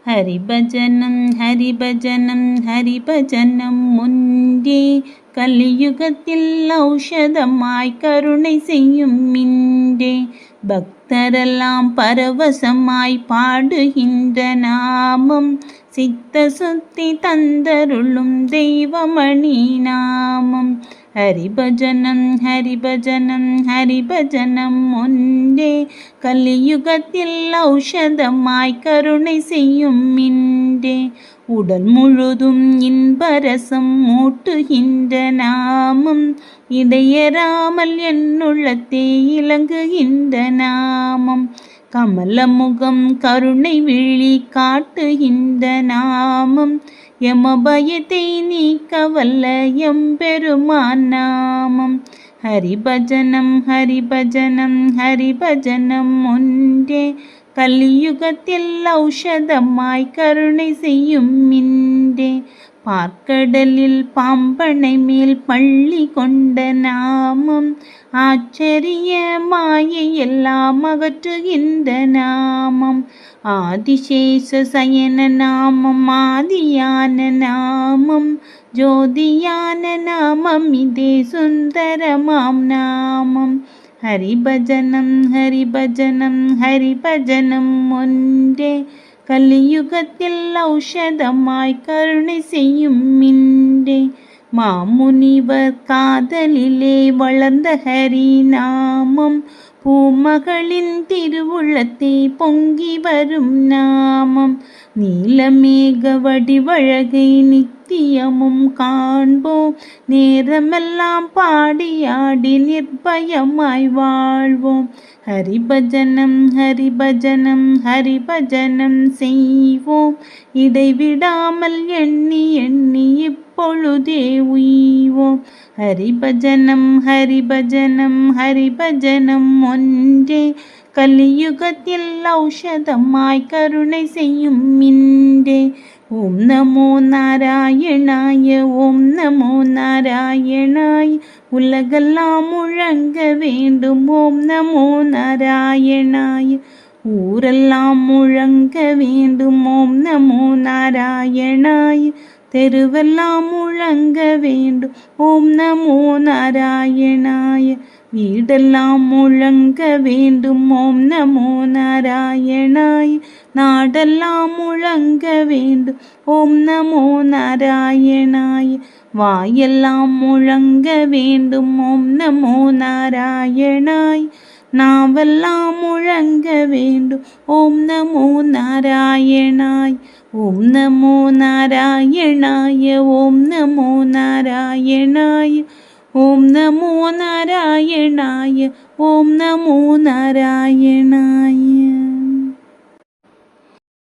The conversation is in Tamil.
ஹரிபஜனம் ஹரிபஜனம் ஹரிபஜனம் முன்றே கலியுகத்தில் ஔஷதமாய் கருணை செய்யும் மின்றே பக்தரெல்லாம் பரவசமாய் பாடுகின்ற நாமம் சித்த சுத்தி தந்தருளும் தெய்வமணி நாமம். ஹரிபஜனம் ஹரிபஜனம் ஹரிபஜனம் ஒன்றே கலியுகத்தில் ஔஷதமாய் கருணை செய்யும் மின்றே உடல் முழுதும் இன்பரசம் மூட்டுகின்ற நாமம் இடையறாமல் என்னுள்ளத்தே இலங்குகின்ற நாமம். கமலமுகம் கருணை விழி காட்டுகின்ற நாமம் யமபயத்தை நீக்க வல்ல எம்பெருமான் நாமம். ஹரிபஜனம் ஹரிபஜனம் ஹரிபஜனம் ஒன்றே கலியுகத்தில் ஔஷதமாய் கருணை செய்யும் மின்றே பார்க்கடலில் பாம்பனை மேல் பள்ளி கொண்ட நாமம் ஆச்சரிய மாயை எல்லாம் அகற்றுகின்ற நாமம். ஆதிசேஷ சயன நாமம் ஆதியான நாமம் ஜோதியான நாமம் இதே சுந்தரமாம் நாமம். ஹரிபஜனம் ஹரிபஜனம் ஹரிபஜனம் ஒன்றே கலியுகத்தில் ஔஷதமாய் கருணை செய்யும் மின்றே மாமுனிவர் காதலிலே வளர்ந்த ஹரி நாமம் பூமகளின் திருவுள்ளத்தை பொங்கி வரும் நாமம். நீலமேக வடிவழகை நித்தியமும் காண்போம் நேரமெல்லாம் பாடியாடி நிர்பயமாய் வாழ்வோம். ஹரிபஜனம் ஹரிபஜனம் ஹரிபஜனம் செய்வோம் இடைவிடாமல் எண்ணி எண்ணி இப்பொழுதே உய்வோம். ஹரிபஜனம் ஹரிபஜனம் ஹரிபஜனம் ஒன்றே கலியுகத்தில் ஔஷதமாய் கருணை செய்யும் மின்றே. ஓம் நமோ நாராயணாய ஓம் நமோ நாராயணாய உலகெல்லாம் முழங்க வேண்டும் ஓம் நமோ நாராயணாய ஊரெல்லாம் முழங்க வேண்டும் ஓம் நமோ நாராயணாய தெருவெல்லாம் முழங்க வேண்டும் ஓம் நமோ நாராயணாய வீடெல்லாம் முழங்க வேண்டும் ஓம் நமோ நாராயணாய நாடெல்லாம் முழங்க வேண்டும் ஓம் நமோ நாராயணாய வாயெல்லாம் முழங்க வேண்டும் ஓம் நமோ நாராயணாய நாவெல்லாம் முழங்க வேண்டும் ஓம் நமோ நாராயணாய ஓம் நமோ நாராயணாய ஓம் நமோ நாராயணாய ஓம் நமோ நாராயணாய ஓம் நமோ நாராயணாய.